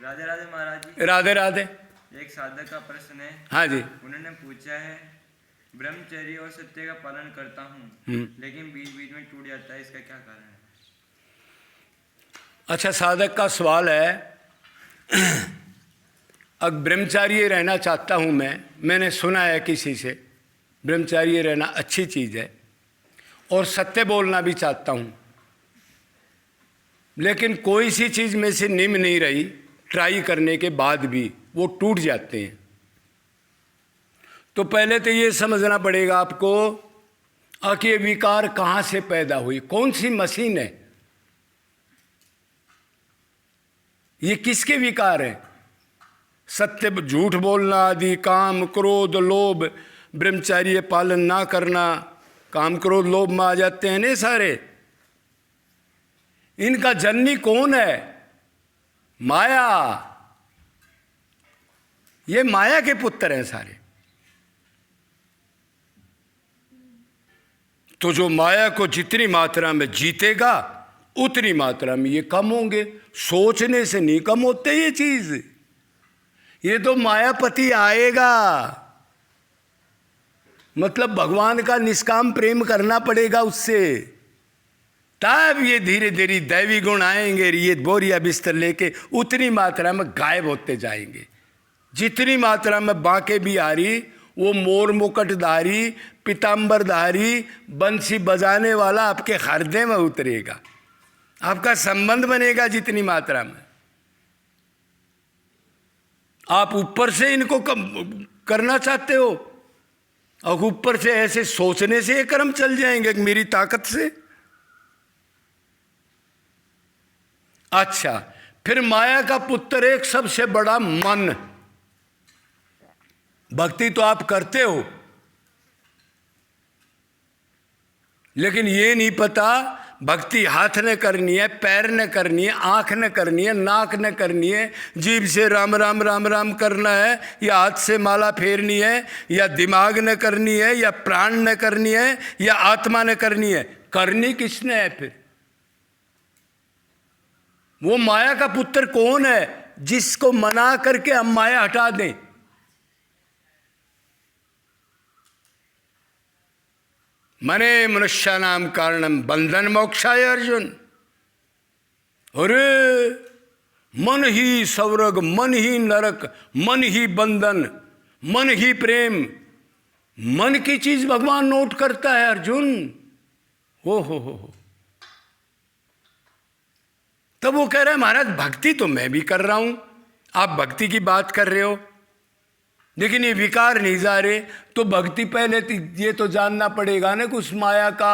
राधे राधे महाराज जी। राधे राधे। एक साधक का प्रश्न है। हाँ जी। उन्होंने पूछा है, ब्रह्मचर्य और सत्य का पालन करता हूँ लेकिन बीच बीच में टूट जाता है, इसका क्या कारण है? अच्छा, साधक का सवाल है। अब ब्रह्मचारी रहना चाहता हूँ मैंने सुना है किसी से ब्रह्मचारी रहना अच्छी चीज़ है और सत्य बोलना भी चाहता हूँ, लेकिन कोई सी चीज़ में से निम नहीं रही, ट्राई करने के बाद भी वो टूट जाते हैं। तो पहले तो ये समझना पड़ेगा आपको कि ये विकार कहाँ से पैदा हुई, कौन सी मशीन है, ये किसके विकार हैं? सत्य झूठ बोलना आदि, काम क्रोध लोभ, ब्रह्मचर्य पालन ना करना, काम क्रोध लोभ में आ जाते हैं ना सारे। इनका जननी कौन है? माया। ये माया के पुत्र हैं सारे। तो जो माया को जितनी मात्रा में जीतेगा उतनी मात्रा में ये कम होंगे। सोचने से नहीं कम होते ये चीज, ये तो मायापति आएगा। मतलब भगवान का निष्काम प्रेम करना पड़ेगा उससे, तब ये धीरे धीरे दैवी गुण आएंगे। ये बोरिया बिस्तर लेके उतनी मात्रा में गायब होते जाएंगे। जितनी मात्रा में बांके बिहारी, वो मोर मुकुटधारी, पीताम्बरधारी, बंसी बजाने वाला आपके हृदय में उतरेगा, आपका संबंध बनेगा। जितनी मात्रा में आप ऊपर से इनको करना चाहते हो और ऊपर से ऐसे सोचने से ये कर्म चल जाएंगे मेरी ताकत से। अच्छा, फिर माया का पुत्र एक सबसे बड़ा मन। भक्ति तो आप करते हो, लेकिन ये नहीं पता भक्ति हाथ ने करनी है, पैर ने करनी है, आंख ने करनी है, नाक ने करनी है, जीभ से राम राम राम राम करना है, या हाथ से माला फेरनी है, या दिमाग ने करनी है, या प्राण ने करनी है, या आत्मा ने करनी है। करनी किसने है फिर? वो माया का पुत्र कौन है जिसको मना करके हम माया हटा दें? मने मनुष्यानाम कारणम बंधन मोक्षाय अर्जुन। अरे मन ही स्वर्ग, मन ही नरक, मन ही बंधन, मन ही प्रेम। मन की चीज भगवान नोट करता है अर्जुन। हो। तब वो कह रहा है महाराज भक्ति तो मैं भी कर रहा हूं, आप भक्ति की बात कर रहे हो लेकिन ये विकार नहीं जा रहे। तो भक्ति पहले ये तो जानना पड़ेगा ना कि उस माया का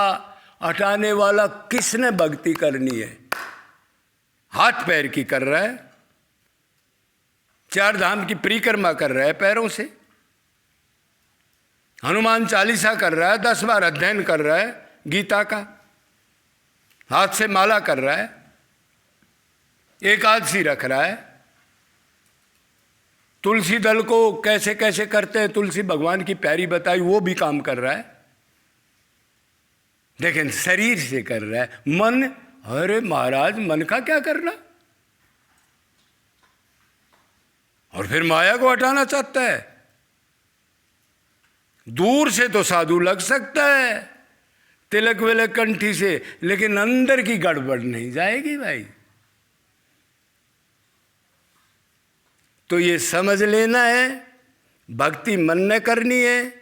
हटाने वाला किसने भक्ति करनी है। हाथ पैर की कर रहा है, चार धाम की परिक्रमा कर रहा है पैरों से, हनुमान चालीसा कर रहा है, 10 बार अध्ययन कर रहा है गीता का, हाथ से माला कर रहा है, एकादशी रख रहा है। तुलसी दल को कैसे कैसे करते हैं, तुलसी भगवान की प्यारी बताई, वो भी काम कर रहा है, लेकिन शरीर से कर रहा है। मन, अरे महाराज मन का क्या करना? और फिर माया को हटाना चाहता है। दूर से तो साधु लग सकता है तिलक विलक कंठी से, लेकिन अंदर की गड़बड़ नहीं जाएगी भाई। तो ये समझ लेना है भक्ति मन ने करनी है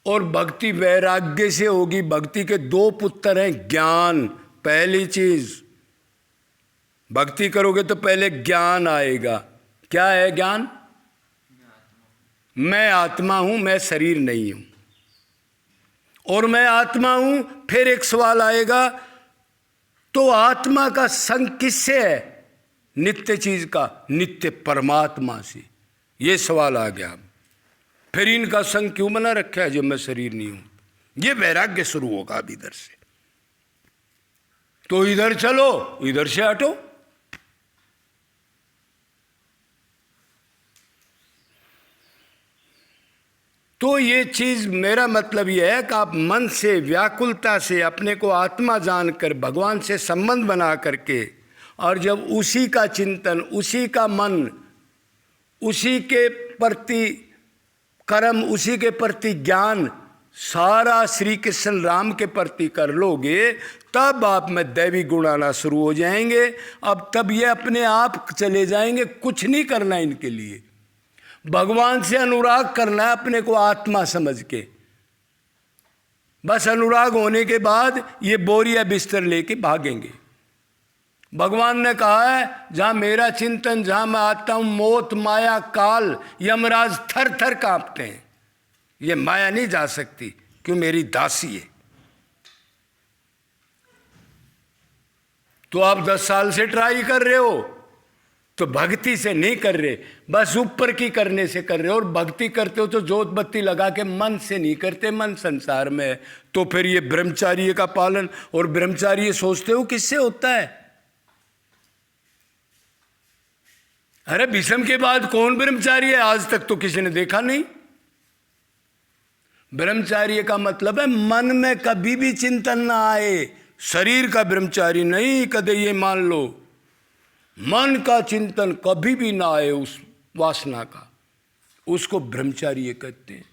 और भक्ति वैराग्य से होगी। भक्ति के 2 पुत्र हैं, ज्ञान। पहली चीज भक्ति करोगे तो पहले ज्ञान आएगा। क्या है ज्ञान? मैं आत्मा हूं, मैं शरीर नहीं हूं, और मैं आत्मा हूं। फिर एक सवाल आएगा, तो आत्मा का संग किससे है? नित्य चीज का, नित्य परमात्मा से। ये सवाल आ गया। फिर इनका संग क्यों बना रखा है जब मैं शरीर नहीं हूं? ये वैराग्य शुरू होगा अब इधर से। तो इधर चलो, इधर से हटो। तो ये चीज, मेरा मतलब यह है कि आप मन से व्याकुलता से अपने को आत्मा जानकर भगवान से संबंध बना करके और जब उसी का चिंतन, उसी का मन, उसी के प्रति कर्म, उसी के प्रति ज्ञान सारा श्री कृष्ण राम के प्रति कर लोगे, तब आप में दैवी गुण आना शुरू हो जाएंगे। अब तब ये अपने आप चले जाएंगे, कुछ नहीं करना इनके लिए। भगवान से अनुराग करना है अपने को आत्मा समझ के। बस अनुराग होने के बाद ये बोरिया बिस्तर लेके भागेंगे। भगवान ने कहा है जहां मेरा चिंतन, जहां मैं आता हूं, मौत, माया, काल, यमराज थर थर कांपते हैं। ये माया नहीं जा सकती, क्यों? मेरी दासी है। तो आप 10 साल से ट्राई कर रहे हो, तो भक्ति से नहीं कर रहे, बस ऊपर की करने से कर रहे हो। और भक्ति करते हो तो जोत बत्ती लगा के मन से नहीं करते, मन संसार में है। तो फिर ये ब्रह्मचार्य का पालन, और ब्रह्मचार्य सोचते हो किससे होता है? अरे भीष्म के बाद कौन ब्रह्मचार्य है? आज तक तो किसी ने देखा नहीं। ब्रह्मचार्य का मतलब है मन में कभी भी चिंतन ना आए। शरीर का ब्रह्मचारी नहीं, कदे ये मान लो, मन का चिंतन कभी भी ना आए उस वासना का, उसको ब्रह्मचार्य कहते हैं।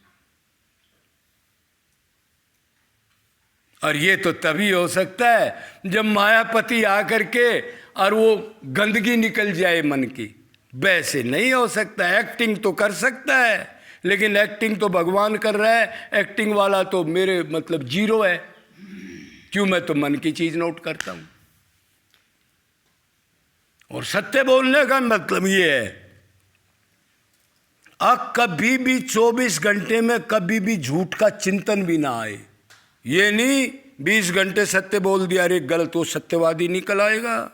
और ये तो तभी हो सकता है जब मायापति आकर के और वो गंदगी निकल जाए मन की। वैसे नहीं हो सकता। एक्टिंग तो कर सकता है, लेकिन एक्टिंग तो भगवान कर रहा है। एक्टिंग वाला तो मेरे मतलब जीरो है। क्यों? मैं तो मन की चीज नोट करता हूं। और सत्य बोलने का मतलब ये है, अब कभी भी 24 घंटे में कभी भी झूठ का चिंतन भी ना आए। ये नहीं 20 घंटे सत्य बोल दिया, अरे गलत, वो सत्यवादी निकल आएगा।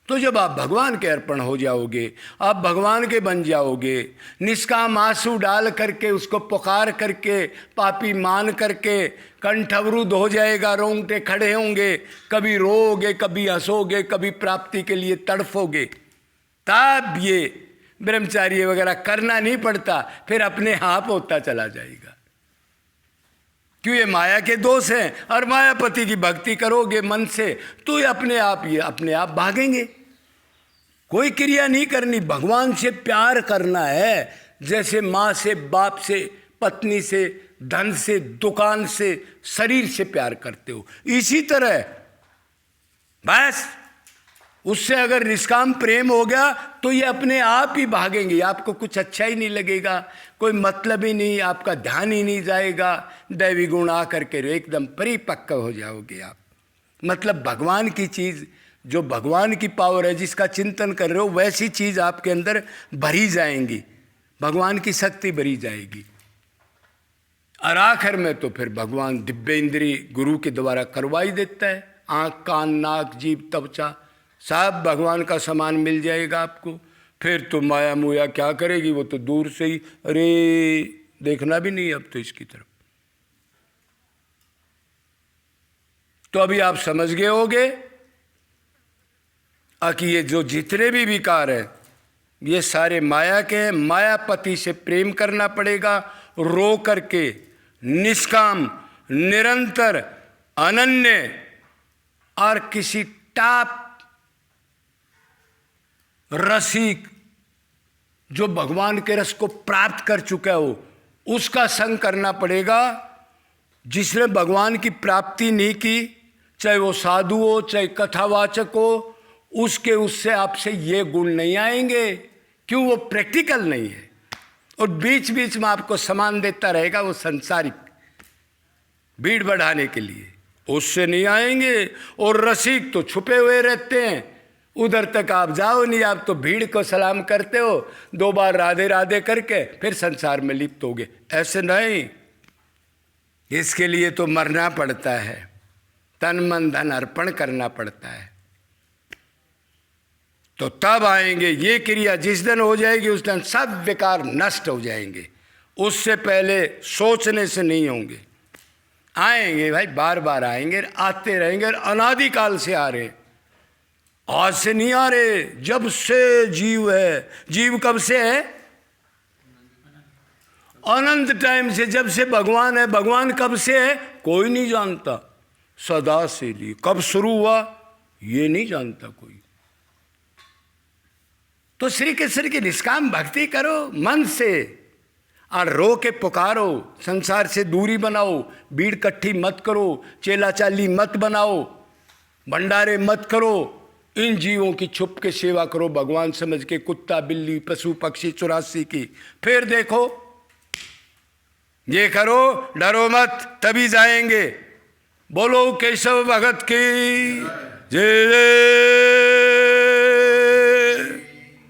तो जब आप भगवान के अर्पण हो जाओगे, आप भगवान के बन जाओगे, निष्काम आंसू डाल करके, उसको पुकार करके, पापी मान करके, कंठ अवरुद्ध हो जाएगा, रोंगटे खड़े होंगे, कभी रोओगे, कभी हंसोगे, कभी प्राप्ति के लिए तड़फोगे, तब ये ब्रह्मचार्य वगैरह करना नहीं पड़ता, फिर अपने आप होता चला जाएगा। क्यों? ये माया के दोष हैं। और मायापति की भक्ति करोगे मन से, तो ये अपने आप भागेंगे। कोई क्रिया नहीं करनी, भगवान से प्यार करना है, जैसे माँ से, बाप से, पत्नी से, धन से, दुकान से, शरीर से प्यार करते हो, इसी तरह बस। उससे अगर निष्काम प्रेम हो गया तो ये अपने आप ही भागेंगे। आपको कुछ अच्छा ही नहीं लगेगा, कोई मतलब ही नहीं, आपका ध्यान ही नहीं जाएगा। दैवी गुण आकर के एकदम परिपक्व हो जाओगे आप। मतलब भगवान की चीज़, जो भगवान की पावर है, जिसका चिंतन कर रहे हो, वैसी चीज़ आपके अंदर भरी जाएंगी, भगवान की शक्ति भरी जाएगी। और आखिर में तो फिर भगवान दिव्य इंद्रिय गुरु के द्वारा करवाई देता है। आँख, कान, नाक, जीभ, त्वचा सब भगवान का सामान मिल जाएगा आपको। फिर तो माया मुया क्या करेगी? वो तो दूर से ही, अरे देखना भी नहीं अब तो इसकी तरफ। तो अभी आप समझ गए होगे कि ये जो जितने भी विकार हैं ये सारे माया के हैं। मायापति से प्रेम करना पड़ेगा, रो करके, निष्काम, निरंतर, अनन्य, और किसी टाप रसिक जो भगवान के रस को प्राप्त कर चुका हो, उसका संग करना पड़ेगा। जिसने भगवान की प्राप्ति नहीं की, चाहे वो साधु हो, चाहे कथावाचक हो, उससे आपसे ये गुण नहीं आएंगे। क्यों? वो प्रैक्टिकल नहीं है। और बीच बीच में आपको सामान देता रहेगा वो संसारिक, भीड़ बढ़ाने के लिए, उससे नहीं आएंगे। और रसिक तो छुपे हुए रहते हैं, उधर तक आप जाओ नहीं, आप तो भीड़ को सलाम करते हो, 2 बार राधे राधे करके फिर संसार में लिप्त होगे। ऐसे नहीं, इसके लिए तो मरना पड़ता है, तन मन धन अर्पण करना पड़ता है, तो तब आएंगे। ये क्रिया जिस दिन हो जाएगी उस दिन सब विकार नष्ट हो जाएंगे। उससे पहले सोचने से नहीं होंगे। आएंगे भाई, बार बार आएंगे, आते रहेंगे, और अनादिकाल से आ रहे, आज से नहीं आ रहे। जब से जीव है, जीव कब से है? अनंत टाइम से। जब से भगवान है, भगवान कब से है? कोई नहीं जानता। सदा से लिए। कब शुरू हुआ ये नहीं जानता कोई। तो श्री कृष्ण की निष्काम भक्ति करो मन से और रो के पुकारो, संसार से दूरी बनाओ, भीड़ इकट्ठी मत करो, चेला चाली मत बनाओ, भंडारे मत करो, इन जीवों की छुप के सेवा करो भगवान समझ के, कुत्ता बिल्ली पशु पक्षी 84 की। फिर देखो ये करो, डरो मत, तभी जाएंगे। बोलो केशव भगत की जय।